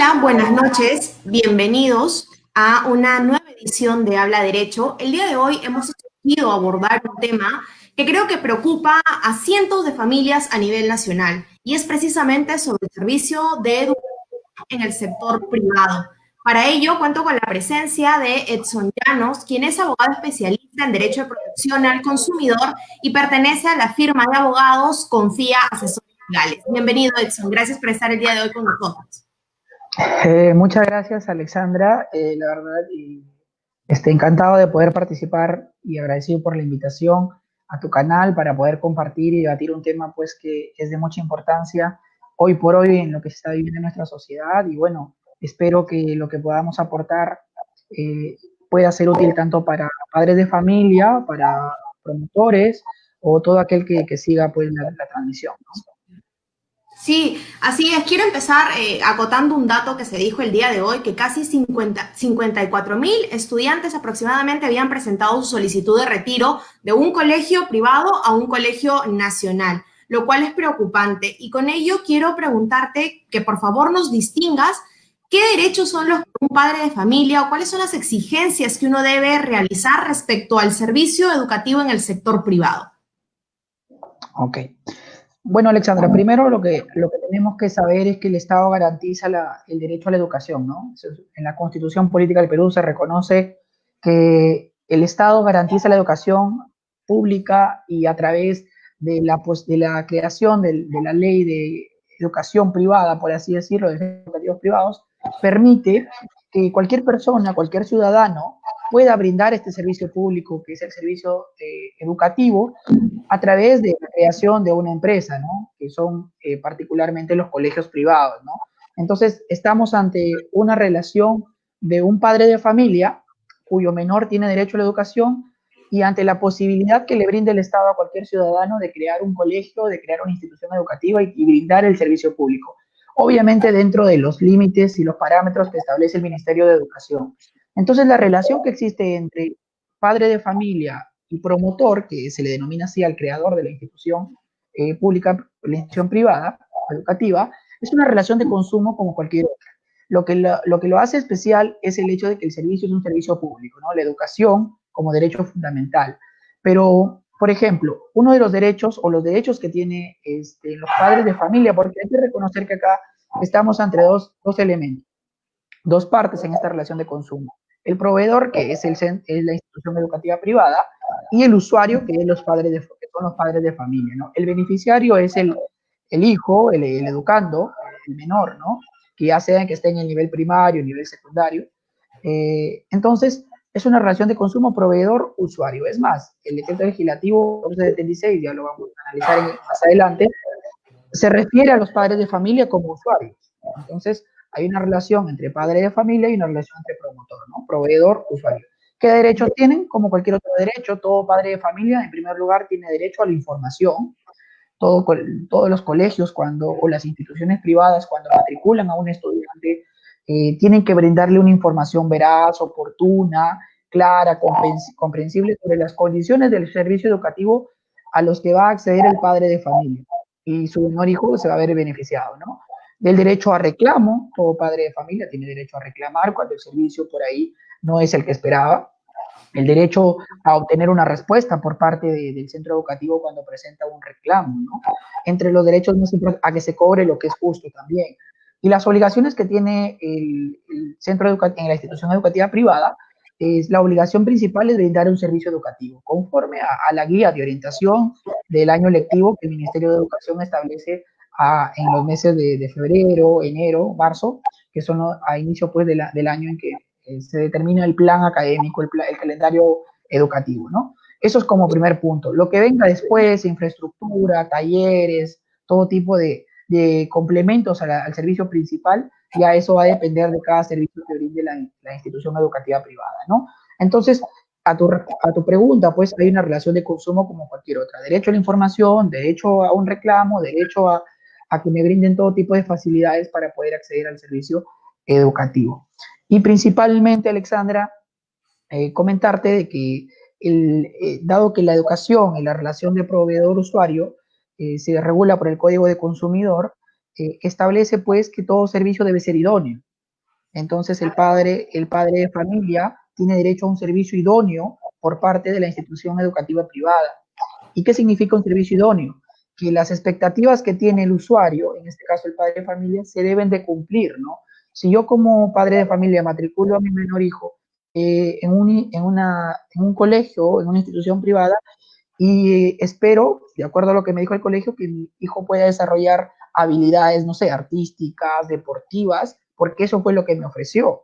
Hola, buenas noches, bienvenidos a una nueva edición de Habla Derecho. El día de hoy hemos escogido abordar un tema que creo que preocupa a cientos de familias a nivel nacional y es precisamente sobre el servicio de educación en el sector privado. Para ello, cuento con la presencia de Edson Llanos, quien es abogado especialista en Derecho de Protección al Consumidor y pertenece a la firma de abogados Confía Asesores Legales. Bienvenido, Edson. Gracias por estar el día de hoy con nosotros. Muchas gracias, Alexandra. La verdad, encantado de poder participar y agradecido por la invitación a tu canal para poder compartir y debatir un tema pues que es de mucha importancia hoy por hoy en lo que se está viviendo en nuestra sociedad y bueno, espero que lo que podamos aportar eh, pueda ser útil tanto para padres de familia, para promotores o todo aquel que siga pues la transmisión, ¿no? Sí, así es. Quiero empezar acotando un dato que se dijo el día de hoy, que casi 54.000 estudiantes aproximadamente habían presentado su solicitud de retiro de un colegio privado a un colegio nacional, lo cual es preocupante. Y con ello quiero preguntarte que por favor nos distingas qué derechos son los de un padre de familia o cuáles son las exigencias que uno debe realizar respecto al servicio educativo en el sector privado. Ok. Bueno, Alexandra, primero lo que tenemos que saber es que el Estado garantiza el derecho a la educación, ¿no? En la Constitución Política del Perú se reconoce que el Estado garantiza la educación pública y a través de la creación de la ley de educación privada, por así decirlo, de centros educativos privados, permite que cualquier persona, cualquier ciudadano pueda brindar este servicio público, que es el servicio educativo, a través de la creación de una empresa, ¿no? Que son particularmente los colegios privados, ¿no? Entonces, estamos ante una relación de un padre de familia cuyo menor tiene derecho a la educación y ante la posibilidad que le brinde el Estado a cualquier ciudadano de crear un colegio, de crear una institución educativa y brindar el servicio público. Obviamente dentro de los límites y los parámetros que establece el Ministerio de Educación. Entonces, la relación que existe entre padre de familia y promotor, que se le denomina así al creador de la institución pública, la institución privada, educativa, es una relación de consumo como cualquier otra. Lo que lo hace especial es el hecho de que el servicio es un servicio público, ¿no? La educación como derecho fundamental. Pero, por ejemplo, uno de los derechos o los derechos que tiene los padres de familia, porque hay que reconocer que acá estamos entre dos elementos, dos partes en esta relación de consumo. El proveedor, que es la institución educativa privada, y el usuario, que, es que son los padres de familia, ¿no? El beneficiario es el hijo, el educando, el menor, ¿no? Que ya sea que esté en el nivel primario, nivel secundario. Entonces, es una relación de consumo proveedor-usuario. Es más, el decreto legislativo 76, ya lo vamos a analizar más adelante, se refiere a los padres de familia como usuarios. Entonces, hay una relación entre padre de familia y una relación entre promotor, ¿no? Proveedor, usuario. ¿Qué derechos tienen? Como cualquier otro derecho, todo padre de familia, en primer lugar, tiene derecho a la información. Todos los colegios o las instituciones privadas, cuando matriculan a un estudiante, tienen que brindarle una información veraz, oportuna, clara, comprensible sobre las condiciones del servicio educativo a los que va a acceder el padre de familia. Y su menor hijo se va a ver beneficiado, ¿no? Del derecho a reclamo, todo padre de familia tiene derecho a reclamar cuando el servicio por ahí no es el que esperaba. El derecho a obtener una respuesta por parte del centro educativo cuando presenta un reclamo, ¿no? Entre los derechos más importantes, a que se cobre lo que es justo también. Y las obligaciones que tiene el centro educativo en la institución educativa privada, es la obligación principal es brindar un servicio educativo, conforme a la guía de orientación del año lectivo que el Ministerio de Educación establece en los meses de febrero, enero, marzo, que son a inicio pues del año en que se determina el plan académico, el calendario educativo, ¿no? Eso es como primer punto. Lo que venga después, infraestructura, talleres, todo tipo de complementos al servicio principal, ya eso va a depender de cada servicio que brinde la institución educativa privada, ¿no? Entonces, a tu pregunta, pues hay una relación de consumo como cualquier otra. Derecho a la información, derecho a un reclamo, derecho a que me brinden todo tipo de facilidades para poder acceder al servicio educativo. Y principalmente, Alexandra, comentarte de que dado que la educación y la relación de proveedor-usuario se regula por el Código de Consumidor, establece pues que todo servicio debe ser idóneo. Entonces el padre de familia tiene derecho a un servicio idóneo por parte de la institución educativa privada. ¿Y qué significa un servicio idóneo? Que las expectativas que tiene el usuario, en este caso el padre de familia, se deben de cumplir, ¿no? Si yo como padre de familia matriculo a mi menor hijo en un colegio, en una institución privada, y espero, de acuerdo a lo que me dijo el colegio, que mi hijo pueda desarrollar habilidades, no sé, artísticas, deportivas, porque eso fue lo que me ofreció.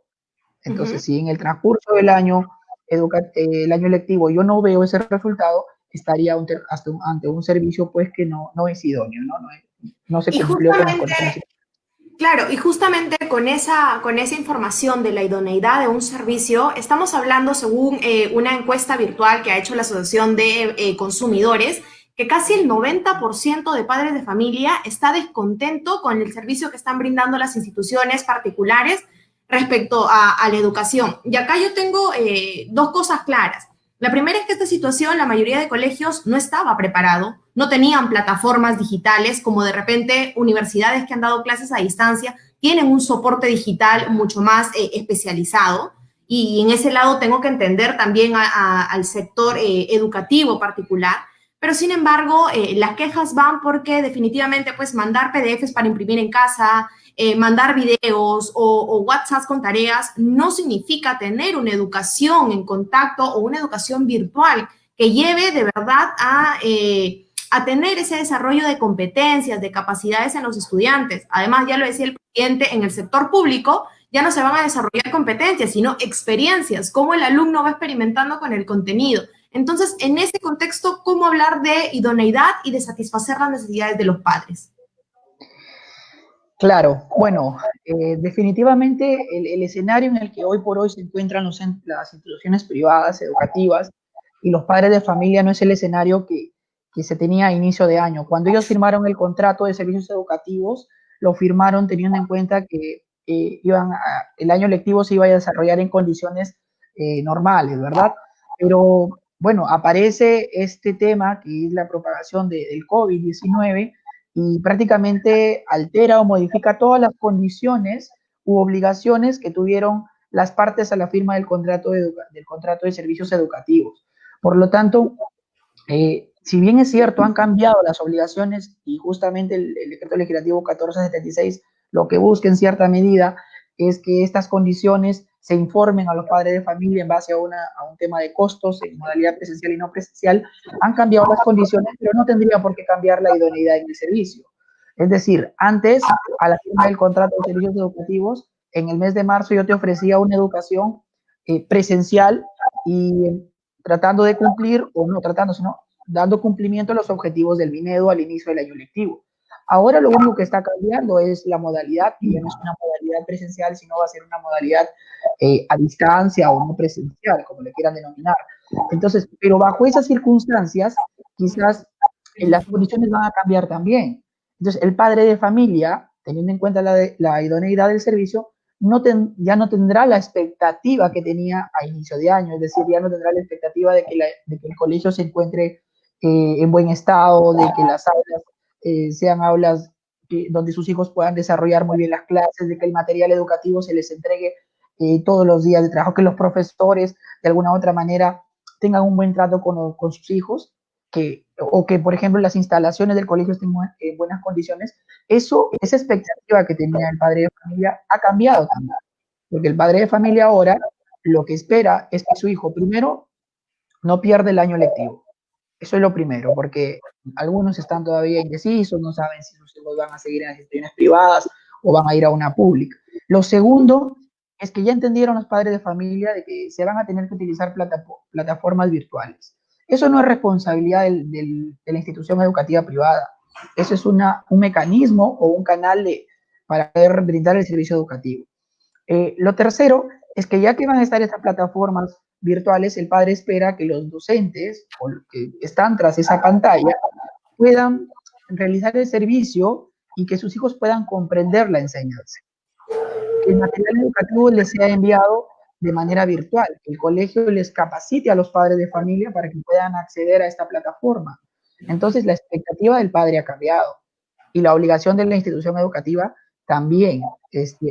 Entonces, Ujú. si en el transcurso del año, el año lectivo yo no veo ese resultado, estaría ante un servicio pues que no es idóneo, no se Y cumplió con las justamente condiciones. Claro, y justamente con esa información de la idoneidad de un servicio, estamos hablando según una encuesta virtual que ha hecho la Asociación de Consumidores, que casi el 90% de padres de familia está descontento con el servicio que están brindando las instituciones particulares respecto a la educación. Y acá yo tengo dos cosas claras. La primera es que esta situación la mayoría de colegios no estaba preparado, no tenían plataformas digitales como de repente universidades que han dado clases a distancia tienen un soporte digital mucho más especializado y en ese lado tengo que entender también al sector educativo particular. Pero sin embargo, las quejas van porque definitivamente pues mandar PDFs para imprimir en casa, mandar videos o WhatsApp con tareas no significa tener una educación en contacto o una educación virtual que lleve de verdad a tener ese desarrollo de competencias, de capacidades en los estudiantes. Además, ya lo decía el presidente, en el sector público ya no se van a desarrollar competencias, sino experiencias, cómo el alumno va experimentando con el contenido. Entonces, en ese contexto, ¿cómo hablar de idoneidad y de satisfacer las necesidades de los padres? Claro, bueno, definitivamente el escenario en el que hoy por hoy se encuentran las instituciones privadas, educativas, y los padres de familia no es el escenario que se tenía a inicio de año. Cuando ellos firmaron el contrato de servicios educativos, lo firmaron teniendo en cuenta que el año lectivo se iba a desarrollar en condiciones normales, ¿verdad? Pero bueno, aparece este tema que es la propagación del COVID-19 y prácticamente altera o modifica todas las condiciones u obligaciones que tuvieron las partes a la firma del contrato de servicios educativos. Por lo tanto, si bien es cierto, han cambiado las obligaciones y justamente el decreto legislativo 1476 lo que busca en cierta medida es que estas condiciones se informen a los padres de familia en base a un tema de costos en modalidad presencial y no presencial, han cambiado las condiciones, pero no tendría por qué cambiar la idoneidad en el servicio. Es decir, antes, a la firma del contrato de servicios educativos, en el mes de marzo yo te ofrecía una educación presencial y tratando de cumplir, o no tratando, sino dando cumplimiento a los objetivos del Minedo al inicio del año lectivo. Ahora lo único que está cambiando es la modalidad, que ya no es una modalidad presencial, sino va a ser una modalidad a distancia o no presencial, como le quieran denominar. Entonces, pero bajo esas circunstancias, quizás las condiciones van a cambiar también. Entonces, el padre de familia, teniendo en cuenta la idoneidad del servicio, ya no tendrá la expectativa que tenía a inicio de año, es decir, ya no tendrá la expectativa de que el colegio se encuentre en buen estado, de que las aulas sean aulas donde sus hijos puedan desarrollar muy bien las clases, de que el material educativo se les entregue todos los días de trabajo, que los profesores de alguna u otra manera tengan un buen trato con sus hijos, o que, por ejemplo, las instalaciones del colegio estén en buenas condiciones. Esa expectativa que tenía el padre de familia ha cambiado también, porque el padre de familia ahora lo que espera es que su hijo primero no pierda el año lectivo. Eso es lo primero, porque algunos están todavía indecisos, no saben si sus hijos van a seguir en las instituciones privadas o van a ir a una pública. Lo segundo es que ya entendieron los padres de familia de que se van a tener que utilizar plataformas virtuales. Eso no es responsabilidad de la institución educativa privada. Eso es un mecanismo o un canal para poder brindar el servicio educativo. Lo tercero es que ya que van a estar estas plataformas virtuales, el padre espera que los docentes o que están tras esa pantalla puedan realizar el servicio y que sus hijos puedan comprender la enseñanza. Que el material educativo les sea enviado de manera virtual, que el colegio les capacite a los padres de familia para que puedan acceder a esta plataforma. Entonces la expectativa del padre ha cambiado y la obligación de la institución educativa también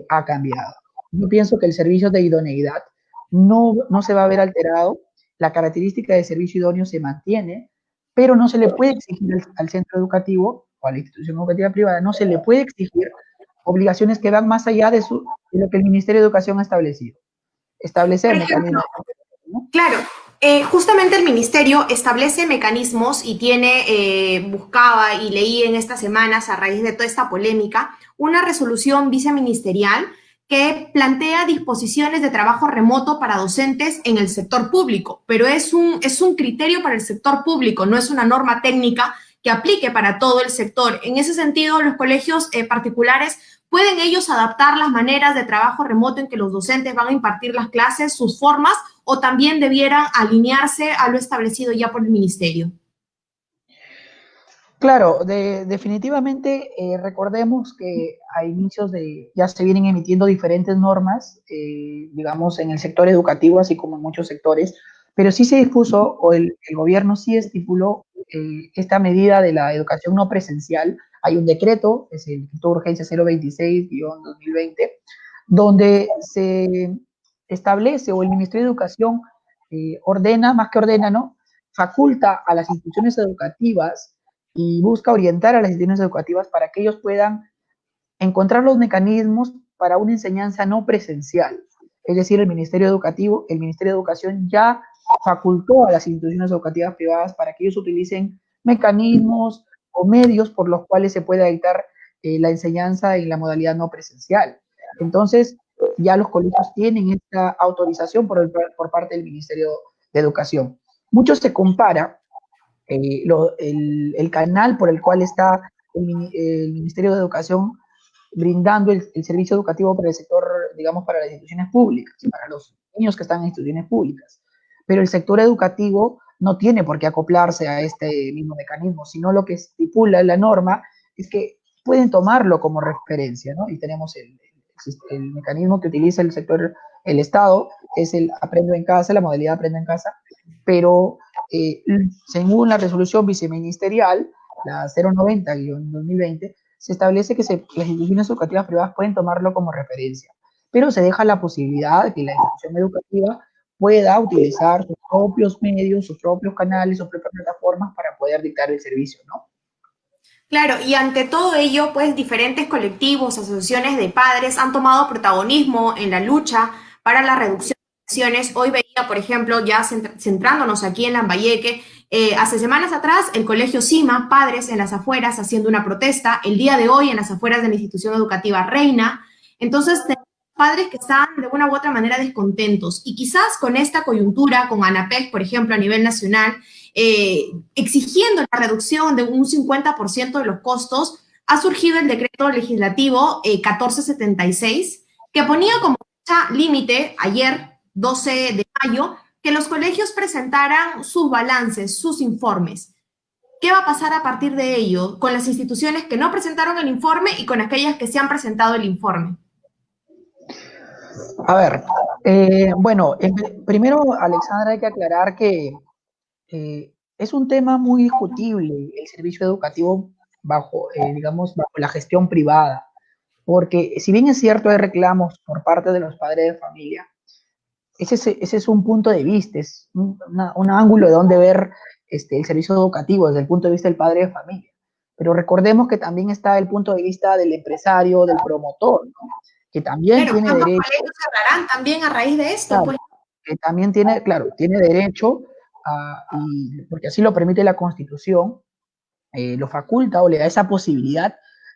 ha cambiado. yo pienso que el servicio de idoneidad no se va a ver alterado, la característica de servicio idóneo se mantiene, pero no se le puede exigir al centro educativo o a la institución educativa privada, no se le puede exigir obligaciones que van más allá de lo que el Ministerio de Educación ha establecido. Por Establecer ejemplo, mecanismos, ¿no? claro, justamente el ministerio establece mecanismos y tiene, buscaba y leí en estas semanas a raíz de toda esta polémica, una resolución viceministerial que plantea disposiciones de trabajo remoto para docentes en el sector público, pero es un criterio para el sector público, no es una norma técnica que aplique para todo el sector. En ese sentido, los colegios particulares pueden ellos adaptar las maneras de trabajo remoto en que los docentes van a impartir las clases, sus formas, o también debieran alinearse a lo establecido ya por el ministerio. Claro, definitivamente recordemos que a inicios ya se vienen emitiendo diferentes normas, digamos, en el sector educativo, así como en muchos sectores, pero sí se dispuso, o el gobierno sí estipuló esta medida de la educación no presencial. Hay un decreto, es el decreto de urgencia 026-2020, donde se establece, o el Ministerio de Educación ordena, más que ordena, ¿no? Faculta a las instituciones educativas y busca orientar a las instituciones educativas para que ellos puedan encontrar los mecanismos para una enseñanza no presencial. Es decir, el Ministerio de Educación ya facultó a las instituciones educativas privadas para que ellos utilicen mecanismos o medios por los cuales se pueda dictar la enseñanza en la modalidad no presencial. Entonces, ya los colegios tienen esta autorización por parte del Ministerio de Educación. Mucho se compara el canal por el cual está el Ministerio de Educación brindando el servicio educativo para el sector, digamos, para las instituciones públicas, para los niños que están en instituciones públicas. Pero el sector educativo no tiene por qué acoplarse a este mismo mecanismo, sino lo que estipula la norma es que pueden tomarlo como referencia, ¿no? Y tenemos el mecanismo que utiliza el sector, el Estado, es el aprendo en casa, la modalidad aprendo en casa, pero según la resolución viceministerial, la 090-2020, se establece que las instituciones educativas privadas pueden tomarlo como referencia, pero se deja la posibilidad de que la institución educativa pueda utilizar sus propios medios, sus propios canales, sus propias plataformas para poder dictar el servicio, ¿no? Claro, y ante todo ello, pues diferentes colectivos, asociaciones de padres han tomado protagonismo en la lucha para la reducción de emisiones. Hoy veía, por ejemplo, ya centrándonos aquí en Lambayeque, hace semanas atrás el colegio CIMA, padres en las afueras haciendo una protesta, el día de hoy en las afueras de la institución educativa Reina. Entonces, tenemos padres que están de una u otra manera descontentos y quizás con esta coyuntura, con ANAPEC, por ejemplo, a nivel nacional, exigiendo la reducción de un 50% de los costos, ha surgido el decreto legislativo 1476, que ponía como fecha límite ayer, 12 de mayo, que los colegios presentaran sus balances, sus informes. ¿Qué va a pasar a partir de ello con las instituciones que no presentaron el informe y con aquellas que se han presentado el informe? A ver, bueno, primero, Alexandra, hay que aclarar que es un tema muy discutible el servicio educativo digamos, bajo la gestión privada, porque si bien es cierto hay reclamos por parte de los padres de familia, ese es un punto de vista, es un ángulo de donde ver el servicio educativo desde el punto de vista del padre de familia. Pero recordemos que también está el punto de vista del empresario, del promotor, ¿no? Que también Claro, tiene ambos derecho, colegios cerrarán también a raíz de esto, claro, pues. que también tiene, claro, tiene derecho, porque así lo permite la Constitución, lo faculta o le da esa posibilidad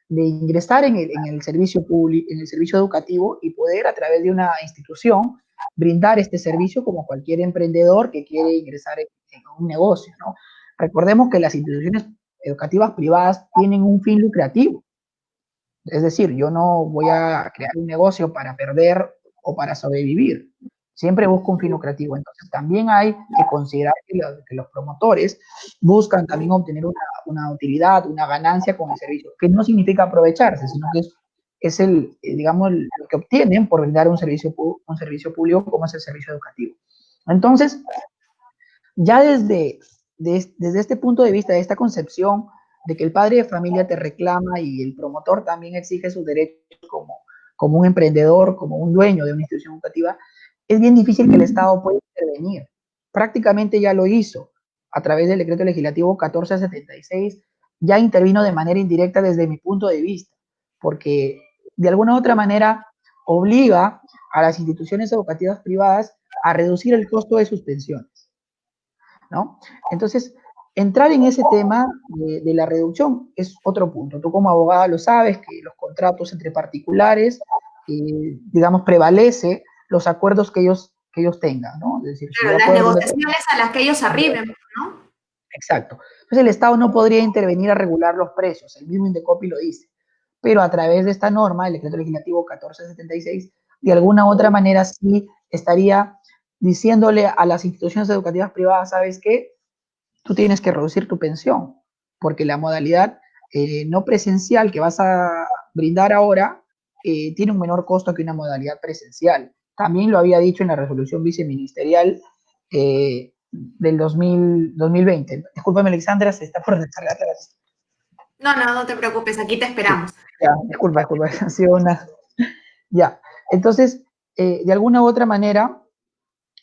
de ingresar en el servicio público, en el servicio educativo y poder a través de una institución brindar este servicio como cualquier emprendedor que quiere ingresar en un negocio, ¿no? Recordemos que las instituciones educativas privadas tienen un fin lucrativo, es decir, yo no voy a crear un negocio para perder o para sobrevivir. Siempre busco un fin lucrativo. Entonces, también hay que considerar que los promotores buscan también obtener una utilidad, una ganancia con el servicio, que no significa aprovecharse, sino que es digamos, lo que obtienen por brindar un servicio público como es el servicio educativo. Entonces, ya desde este punto de vista, de esta concepción de que el padre de familia te reclama y el promotor también exige sus derechos como un emprendedor, como un dueño de una institución educativa, es bien difícil que el Estado pueda intervenir. Prácticamente ya lo hizo a través del decreto legislativo 1476, ya intervino de manera indirecta desde mi punto de vista, porque de alguna u otra manera obliga a las instituciones educativas privadas a reducir el costo de sus pensiones, ¿no? Entonces, entrar en ese tema de la reducción es otro punto. Tú como abogada lo sabes, que los contratos entre particulares, digamos, prevalece los acuerdos que ellos tengan, ¿no? Es decir, si Claro, hay las acuerdos de... negociaciones a las que ellos arriben, ¿no? Exacto. Entonces el Estado no podría intervenir a regular los precios, el mismo Indecopi lo dice, pero a través de esta norma, el decreto legislativo 1476, de alguna u otra manera sí estaría diciéndole a las instituciones educativas privadas, ¿sabes qué? Tú tienes que reducir tu pensión, porque la modalidad no presencial que vas a brindar ahora tiene un menor costo que una modalidad presencial. También lo había dicho en la resolución viceministerial del 2020. Discúlpame, Alexandra, se está por descargar. No, no, no te preocupes, aquí te Sí, esperamos. ya, disculpa, ha sido una... Ya, entonces, de alguna u otra manera,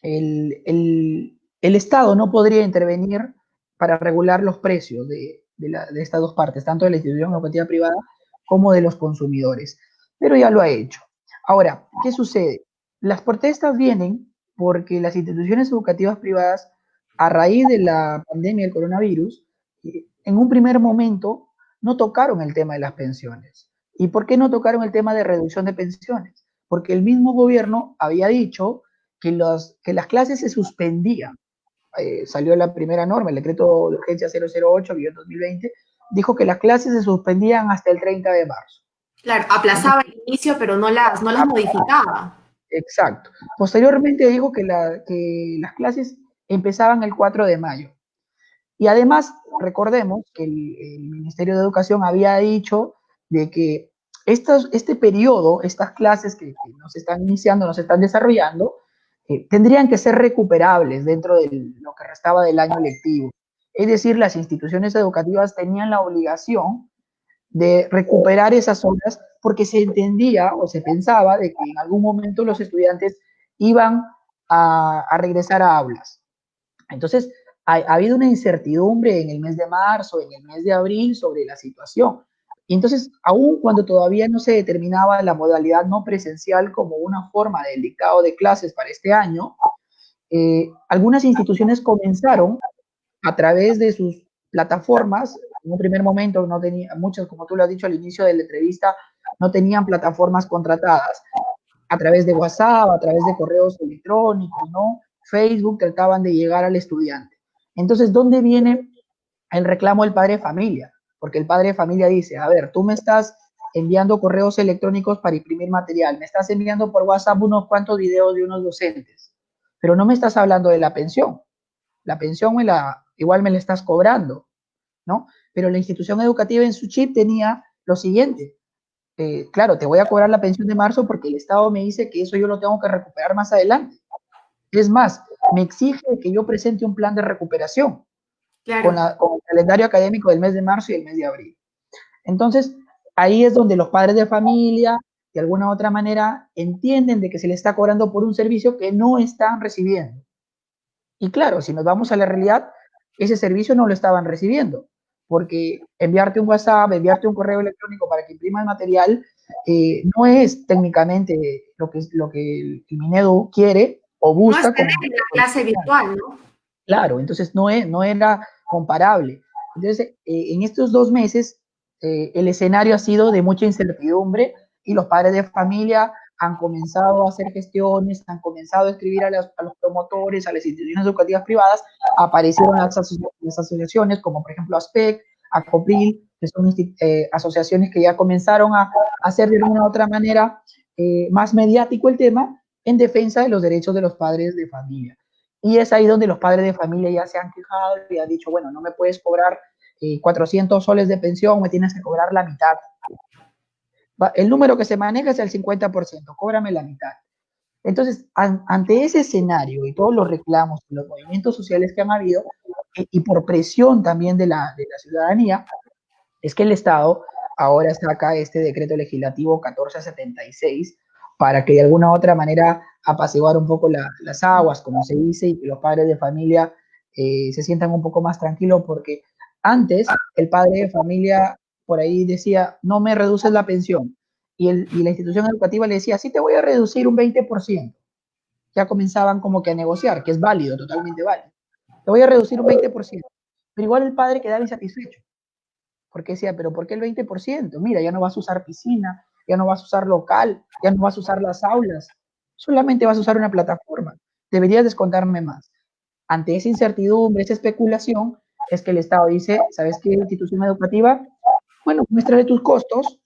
el Estado no podría intervenir para regular los precios de estas dos partes, tanto de la institución educativa privada como de los consumidores. Pero ya lo ha hecho. Ahora, ¿qué sucede? Las protestas vienen porque las instituciones educativas privadas, a raíz de la pandemia del coronavirus, en un primer momento no tocaron el tema de las pensiones. ¿Y por qué no tocaron el tema de reducción de pensiones? Porque el mismo gobierno había dicho que las clases se suspendían. Salió la primera norma, el decreto de urgencia 008-2020, dijo que las clases se suspendían hasta el 30 de marzo. Claro, aplazaba Entonces, el inicio, pero no las modificaba. exacto. Posteriormente dijo que las clases empezaban el 4 de mayo. Y además, recordemos que el Ministerio de Educación había dicho de que este periodo, estas clases que nos están iniciando, nos están desarrollando, tendrían que ser recuperables dentro de lo que restaba del año lectivo. Es decir, las instituciones educativas tenían la obligación de recuperar esas horas porque se entendía o se pensaba de que en algún momento los estudiantes iban a regresar a aulas. Entonces, ha habido una incertidumbre en el mes de marzo, en el mes de abril sobre la situación. Y entonces, aún cuando todavía no se determinaba la modalidad no presencial como una forma del dictado de clases para este año, algunas instituciones comenzaron a través de sus plataformas. En un primer momento no tenía, muchas, como tú lo has dicho al inicio de la entrevista, no tenían plataformas contratadas. A través de WhatsApp, a través de correos electrónicos, ¿no? Facebook, trataban de llegar al estudiante. Entonces, ¿dónde viene el reclamo del padre de familia? Porque el padre de familia dice, a ver, tú me estás enviando correos electrónicos para imprimir material, me estás enviando por WhatsApp unos cuantos videos de unos docentes, pero no me estás hablando de la pensión. La pensión igual me la estás cobrando, ¿no? Pero la institución educativa en su chip tenía lo siguiente, claro, te voy a cobrar la pensión de marzo porque el Estado me dice que eso yo lo tengo que recuperar más adelante. Es más, me exige que yo presente un plan de recuperación Claro. con el calendario académico del mes de marzo y el mes de abril. Entonces, ahí es donde los padres de familia, de alguna u otra manera, entienden de que se les está cobrando por un servicio que no están recibiendo. Y claro, si nos vamos a la realidad, ese servicio no lo estaban recibiendo, porque enviarte un WhatsApp, enviarte un correo electrónico para que imprima el material, no es técnicamente lo que el Minedu quiere o No es busca tener como una clase virtual, ¿no? claro, entonces no era comparable. Entonces, en estos 2 meses, el escenario ha sido de mucha incertidumbre y los padres de familia han comenzado a hacer gestiones, han comenzado a escribir a los promotores, a las instituciones educativas privadas, aparecieron las asociaciones como por ejemplo ASPEC, ACOPRIL, que son asociaciones que ya comenzaron a hacer de una u otra manera más mediático el tema en defensa de los derechos de los padres de familia. Y es ahí donde los padres de familia ya se han quejado y han dicho, bueno, no me puedes cobrar 400 soles de pensión, me tienes que cobrar la mitad. El número que se maneja es el 50%, cóbrame la mitad. Entonces, ante ese escenario y todos los reclamos, los movimientos sociales que han habido, y por presión también de la ciudadanía, es que el Estado ahora saca este decreto legislativo 1476 para que de alguna u otra manera apaciguar un poco las aguas, como se dice, y que los padres de familia se sientan un poco más tranquilos, porque antes el padre de familia por ahí decía, no me reduces la pensión, y la institución educativa le decía, sí te voy a reducir un 20%. Ya comenzaban como que a negociar, que es válido, totalmente válido. Te voy a reducir un 20%, pero igual el padre quedaba insatisfecho, porque decía, pero ¿por qué el 20%? Mira, ya no vas a usar piscina, ya no vas a usar local, ya no vas a usar las aulas, solamente vas a usar una plataforma, deberías descontarme más. Ante esa incertidumbre, esa especulación, es que el Estado dice, ¿sabes qué, institución educativa? Bueno, muéstrale tus costos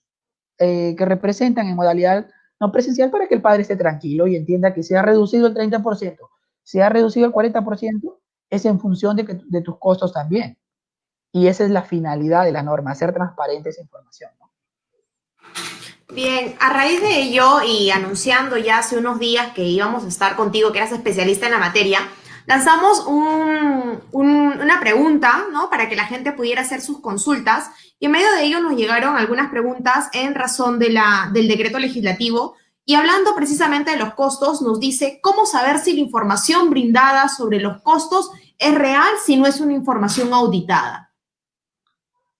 que representan en modalidad no presencial para que el padre esté tranquilo y entienda que se ha reducido el 30%, se ha reducido el 40%, es en función de tus costos también. Y esa es la finalidad de la norma, hacer transparente esa información, ¿no? Bien, a raíz de ello y anunciando ya hace unos días que íbamos a estar contigo, que eras especialista en la materia, lanzamos una pregunta, ¿no? Para que la gente pudiera hacer sus consultas y en medio de ello nos llegaron algunas preguntas en razón del decreto legislativo y hablando precisamente de los costos, nos dice cómo saber si la información brindada sobre los costos es real si no es una información auditada.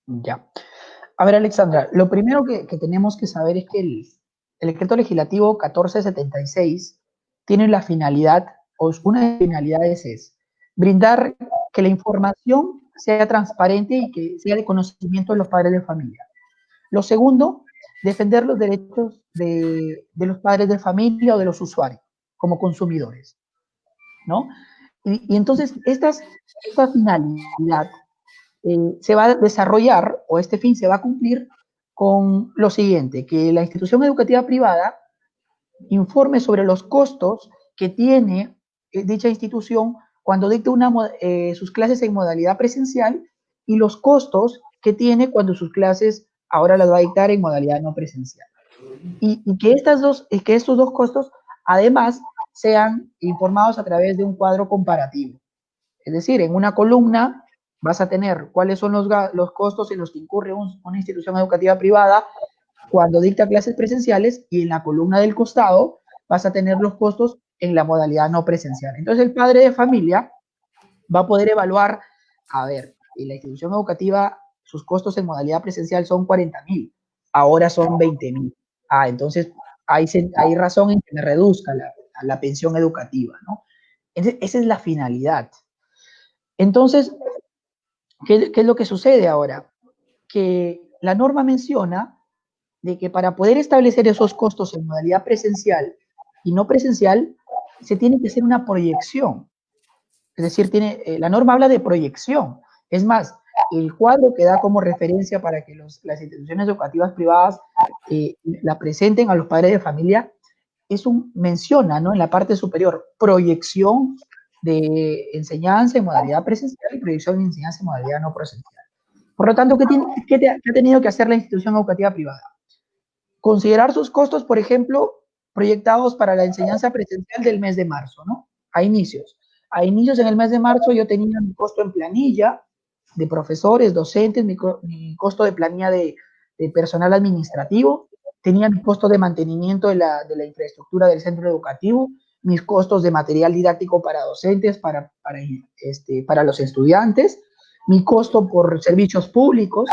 Ya. A ver, Alexandra, lo primero que tenemos que saber es que el decreto legislativo 1476 tiene la finalidad, o una de las finalidades es brindar que la información sea transparente y que sea de conocimiento de los padres de familia. Lo segundo, defender los derechos de los padres de familia o de los usuarios como consumidores, ¿no? Y entonces, esta finalidad se va a desarrollar o este fin se va a cumplir con lo siguiente, que la institución educativa privada informe sobre los costos que tiene dicha institución cuando dicta sus clases en modalidad presencial y los costos que tiene cuando sus clases ahora las va a dictar en modalidad no presencial. Y que estos dos costos además sean informados a través de un cuadro comparativo. Es decir, en una columna vas a tener cuáles son los costos en los que incurre una institución educativa privada cuando dicta clases presenciales y en la columna del costado vas a tener los costos en la modalidad no presencial. Entonces el padre de familia va a poder evaluar, a ver, en la institución educativa sus costos en modalidad presencial son 40.000, ahora son 20.000. Entonces hay razón en que me reduzca la pensión educativa, ¿no? Entonces, esa es la finalidad. Entonces, ¿qué es lo que sucede ahora? Que la norma menciona de que para poder establecer esos costos en modalidad presencial y no presencial, se tiene que hacer una proyección. Es decir, la norma habla de proyección. Es más, el cuadro que da como referencia para que las instituciones educativas privadas la presenten a los padres de familia, menciona, ¿no? En la parte superior, proyección de enseñanza en modalidad presencial y proyección de enseñanza en modalidad no presencial. Por lo tanto, ¿qué ha tenido que hacer la institución educativa privada? Considerar sus costos, por ejemplo, proyectados para la enseñanza presencial del mes de marzo, ¿no? A inicios. A inicios en el mes de marzo yo tenía mi costo en planilla de profesores, docentes, mi costo de planilla de personal administrativo, tenía mi costo de mantenimiento de la infraestructura del centro educativo, mis costos de material didáctico para docentes, para los estudiantes, mi costo por servicios públicos.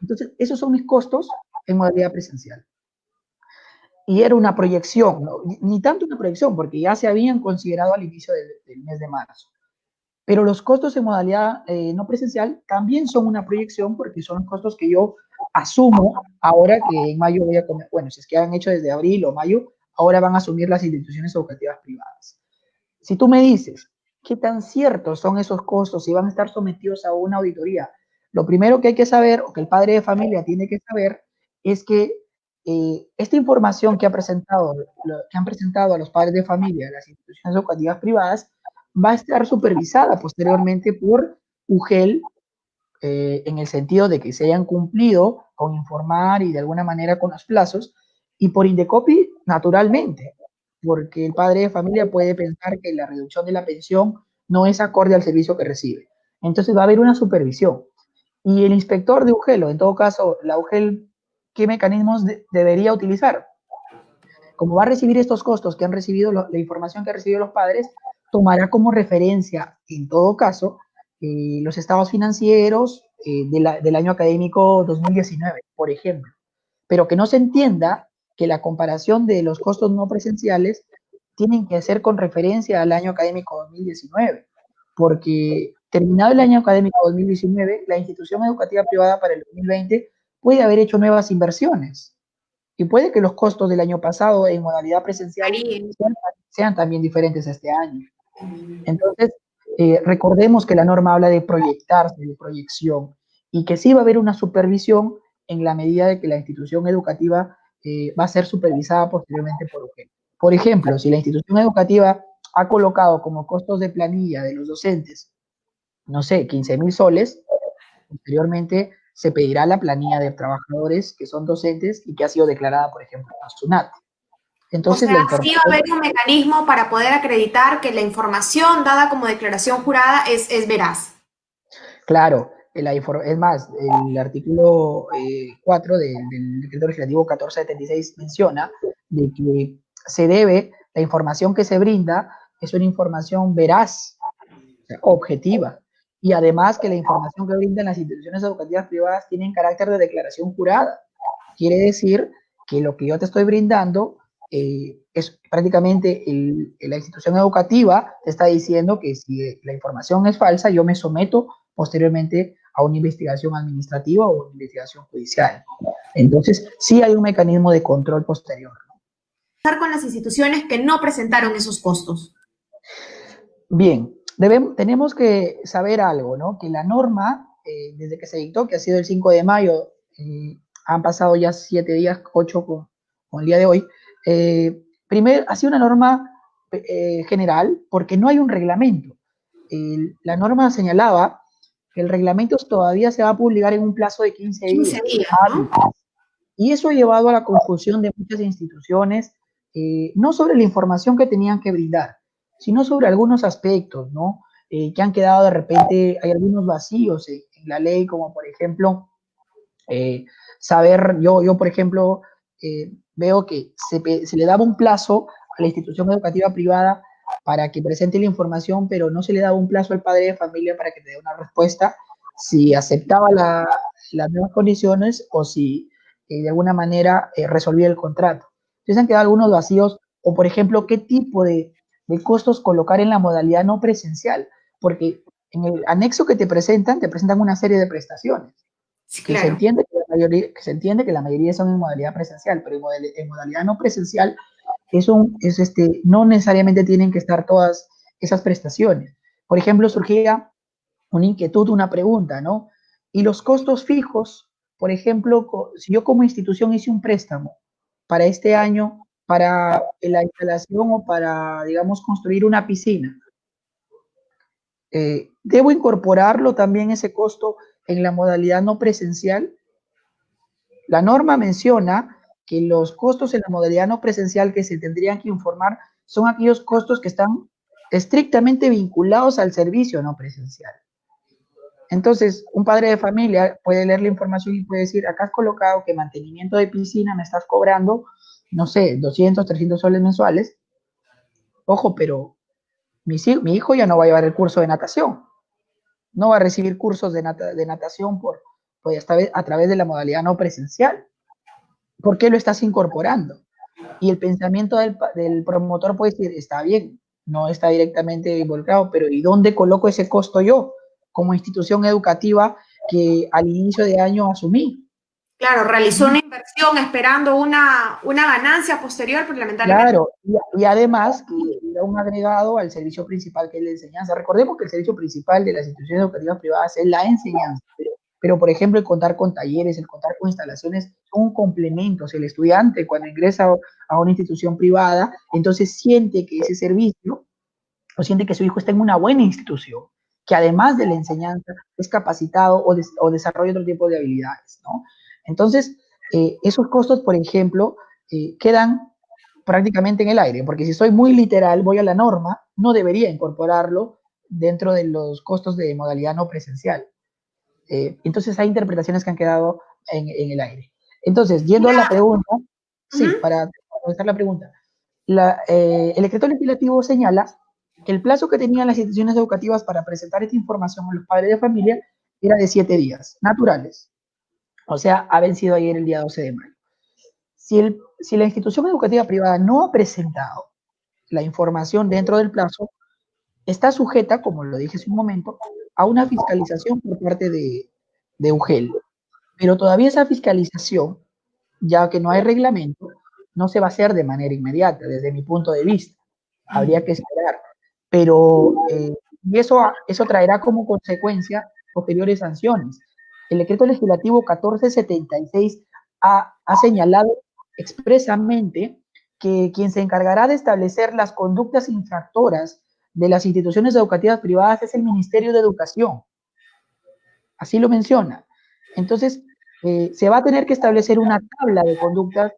Entonces, esos son mis costos en modalidad presencial. Y era una proyección, ¿no? Ni tanto una proyección, porque ya se habían considerado al inicio del mes de marzo. Pero los costos en modalidad no presencial también son una proyección porque son los costos que yo asumo ahora que en mayo voy a comer, bueno, si es que han hecho desde abril o mayo, ahora van a asumir las instituciones educativas privadas. Si tú me dices, ¿qué tan ciertos son esos costos y van a estar sometidos a una auditoría? Lo primero que hay que saber, o que el padre de familia tiene que saber, es que esta información que han presentado a los padres de familia, las instituciones educativas privadas, va a estar supervisada posteriormente por UGEL, en el sentido de que se hayan cumplido con informar y de alguna manera con los plazos, y por Indecopi, naturalmente, porque el padre de familia puede pensar que la reducción de la pensión no es acorde al servicio que recibe. Entonces va a haber una supervisión. Y el inspector de UGEL, o en todo caso, la UGEL ¿qué mecanismos debería utilizar? Como va a recibir estos costos que han recibido, la información que han recibido los padres, tomará como referencia, en todo caso, los estados financieros del año académico 2019, por ejemplo. Pero que no se entienda que la comparación de los costos no presenciales tienen que hacer con referencia al año académico 2019, porque terminado el año académico 2019, la institución educativa privada para el 2020 puede haber hecho nuevas inversiones y puede que los costos del año pasado en modalidad presencial sean también diferentes este año. Entonces, recordemos que la norma habla de proyectarse, de proyección, y que sí va a haber una supervisión en la medida de que la institución educativa va a ser supervisada posteriormente por UGEL. Por ejemplo, si la institución educativa ha colocado como costos de planilla de los docentes, no sé, 15.000 soles, posteriormente se pedirá la planilla de trabajadores que son docentes y que ha sido declarada, por ejemplo, por SUNAT. O Entonces, sea, la sí va a información, haber un mecanismo para poder acreditar que la información dada como declaración jurada es veraz. claro, es más, el artículo 4 del decreto legislativo 1476 menciona de que la información que se brinda es una información veraz, o sea, objetiva, y además que la información que brindan las instituciones educativas privadas tiene carácter de declaración jurada. Quiere decir que lo que yo te estoy brindando es prácticamente la institución educativa te está diciendo que si la información es falsa, yo me someto posteriormente a una investigación administrativa o una investigación judicial. Entonces, sí hay un mecanismo de control posterior. Con las instituciones que no presentaron esos costos. Bien, tenemos que saber algo, ¿no? Que la norma, desde que se dictó, que ha sido el 5 de mayo, han pasado ya 7 días, 8 con el día de hoy, primero, ha sido una norma general porque no hay un reglamento. La norma señalaba que el reglamento todavía se va a publicar en un plazo de 15 15 días días, ¿no? hábiles. Y eso ha llevado a la confusión de muchas instituciones, no sobre la información que tenían que brindar, sino sobre algunos aspectos, ¿no? Que han quedado de repente, hay algunos vacíos en la ley, como por ejemplo, saber, yo por ejemplo, veo que se le daba un plazo a la institución educativa privada para que presente la información, pero no se le daba un plazo al padre de familia para que te dé una respuesta si aceptaba las nuevas condiciones o si de alguna manera resolvía el contrato. Entonces han quedado algunos vacíos, o por ejemplo, qué tipo de costos colocar en la modalidad no presencial, porque en el anexo que te presentan una serie de prestaciones Sí, que se claro. entiende que la mayoría son en modalidad presencial, pero en modalidad no presencial no necesariamente tienen que estar todas esas prestaciones. Por ejemplo, surgía una inquietud, una pregunta, ¿no? Y los costos fijos, por ejemplo, si yo como institución hice un préstamo para este año, para la instalación o para, digamos, construir una piscina, ¿debo incorporarlo también ese costo en la modalidad no presencial? La norma menciona que los costos en la modalidad no presencial que se tendrían que informar son aquellos costos que están estrictamente vinculados al servicio no presencial. Entonces, un padre de familia puede leer la información y puede decir, acá has colocado que mantenimiento de piscina me estás cobrando, no sé, 200, 300 soles mensuales. Ojo, pero mi hijo ya no va a llevar el curso de natación, no va a recibir cursos de natación a través de la modalidad no presencial. ¿Por qué lo estás incorporando? Y el pensamiento del promotor puede decir, está bien, no está directamente involucrado, pero ¿y dónde coloco ese costo yo como institución educativa que al inicio de año asumí? Claro, realizó una inversión esperando una ganancia posterior, pero lamentablemente. Claro, y además que da un agregado al servicio principal que es la enseñanza. Recordemos que el servicio principal de las instituciones educativas privadas es la enseñanza, pero por ejemplo el contar con talleres, el contar con instalaciones son complementos. El estudiante cuando ingresa a una institución privada, entonces siente que ese servicio o siente que su hijo está en una buena institución, que además de la enseñanza es capacitado o desarrolla otro tipo de habilidades, ¿no? Entonces, esos costos, por ejemplo, quedan prácticamente en el aire, porque si soy muy literal, voy a la norma, no debería incorporarlo dentro de los costos de modalidad no presencial. Entonces hay interpretaciones que han quedado en el aire. Entonces, yendo a la pregunta, sí, Ujú. para contestar la pregunta, el decreto legislativo señala que el plazo que tenían las instituciones educativas para presentar esta información a los padres de familia era de 7 días naturales, o sea, ha vencido ayer el día 12 de mayo. Si la institución educativa privada no ha presentado la información dentro del plazo, está sujeta, como lo dije hace un momento, a una fiscalización por parte de UGEL. Pero todavía esa fiscalización, ya que no hay reglamento, no se va a hacer de manera inmediata, desde mi punto de vista. Habría que esperar. Pero y eso traerá como consecuencia posteriores sanciones. El decreto legislativo 1476 ha señalado expresamente que quien se encargará de establecer las conductas infractoras de las instituciones educativas privadas es el Ministerio de Educación. Así lo menciona. Entonces, se va a tener que establecer una tabla de conductas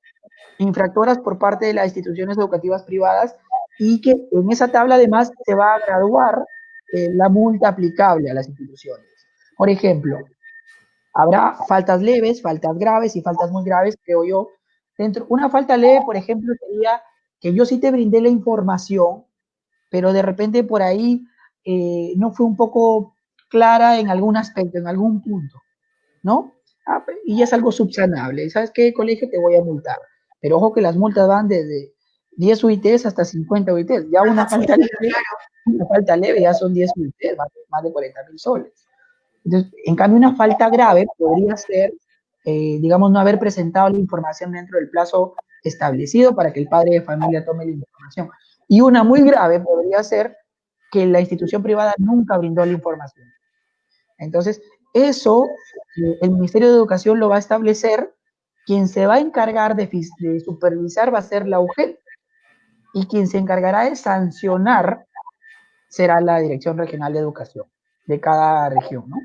infractoras por parte de las instituciones educativas privadas y que en esa tabla además se va a graduar la multa aplicable a las instituciones. Por ejemplo, habrá faltas leves, faltas graves y faltas muy graves, creo yo. Una falta leve, por ejemplo, sería que yo sí te brindé la información, pero de repente por ahí no fue un poco clara en algún aspecto, en algún punto, ¿no? Y es algo subsanable. ¿Sabes qué, colegio? Te voy a multar. Pero ojo que las multas van desde 10 UITs hasta 50 UITs. Ya una falta leve ya son 10 UITs, más de 40.000 soles. Entonces, en cambio, una falta grave podría ser, digamos, no haber presentado la información dentro del plazo establecido para que el padre de familia tome la información. Y una muy grave podría ser que la institución privada nunca brindó la información. Entonces, eso el Ministerio de Educación lo va a establecer. Quien se va a encargar de supervisar va a ser la UGEL y quien se encargará de sancionar será la Dirección Regional de Educación de cada región, ¿no?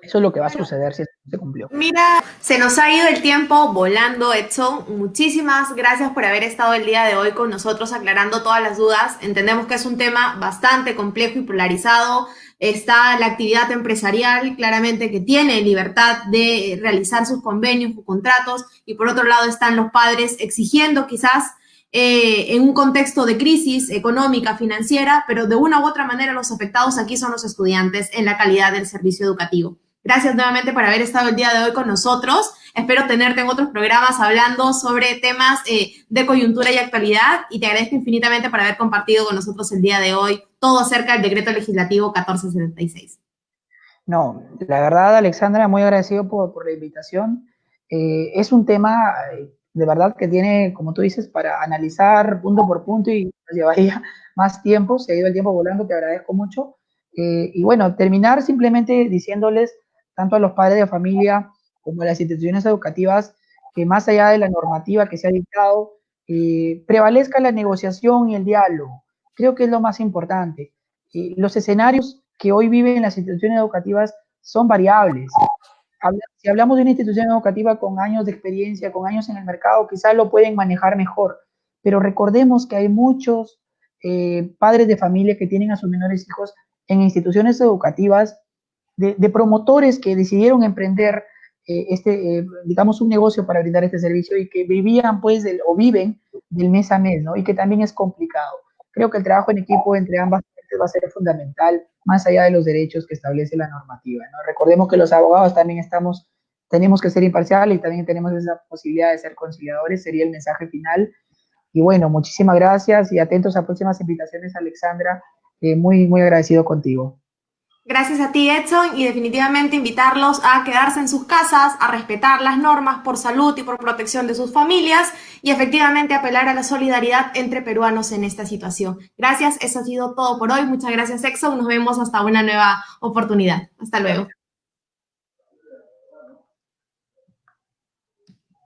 Eso es lo que va a suceder si se cumplió. Mira, se nos ha ido el tiempo volando, Edson. Muchísimas gracias por haber estado el día de hoy con nosotros aclarando todas las dudas. Entendemos que es un tema bastante complejo y polarizado. Está la actividad empresarial, claramente que tiene libertad de realizar sus convenios o contratos, y por otro lado están los padres exigiendo quizás en un contexto de crisis económica, financiera, pero de una u otra manera los afectados aquí son los estudiantes en la calidad del servicio educativo. Gracias nuevamente por haber estado el día de hoy con nosotros. Espero tenerte en otros programas hablando sobre temas de coyuntura y actualidad, y te agradezco infinitamente por haber compartido con nosotros el día de hoy todo acerca del decreto legislativo 1476. No, la verdad, Alexandra, muy agradecido por la invitación. Es un tema de verdad que tiene, como tú dices, para analizar punto por punto y nos llevaría más tiempo. Se ha ido el tiempo volando, te agradezco mucho. Y bueno, terminar simplemente diciéndoles tanto a los padres de familia como a las instituciones educativas que más allá de la normativa que se ha dictado, prevalezca la negociación y el diálogo. Creo que es lo más importante. Los escenarios que hoy viven las instituciones educativas son variables. Si hablamos de una institución educativa con años de experiencia, con años en el mercado, quizás lo pueden manejar mejor, pero recordemos que hay muchos padres de familia que tienen a sus menores hijos en instituciones educativas de promotores que decidieron emprender digamos, un negocio para brindar este servicio y que vivían, pues, o viven del mes a mes, ¿no? Y que también es complicado. Creo que el trabajo en equipo entre ambas partes va a ser fundamental, más allá de los derechos que establece la normativa, ¿no? Recordemos que los abogados también tenemos que ser imparciales y también tenemos esa posibilidad de ser conciliadores, sería el mensaje final. Y bueno, muchísimas gracias y atentos a próximas invitaciones, Alexandra. Muy, muy agradecido contigo. Gracias a ti, Edson, y definitivamente invitarlos a quedarse en sus casas, a respetar las normas por salud y por protección de sus familias, y efectivamente apelar a la solidaridad entre peruanos en esta situación. Gracias, eso ha sido todo por hoy. Muchas gracias, Edson. Nos vemos hasta una nueva oportunidad. Hasta luego.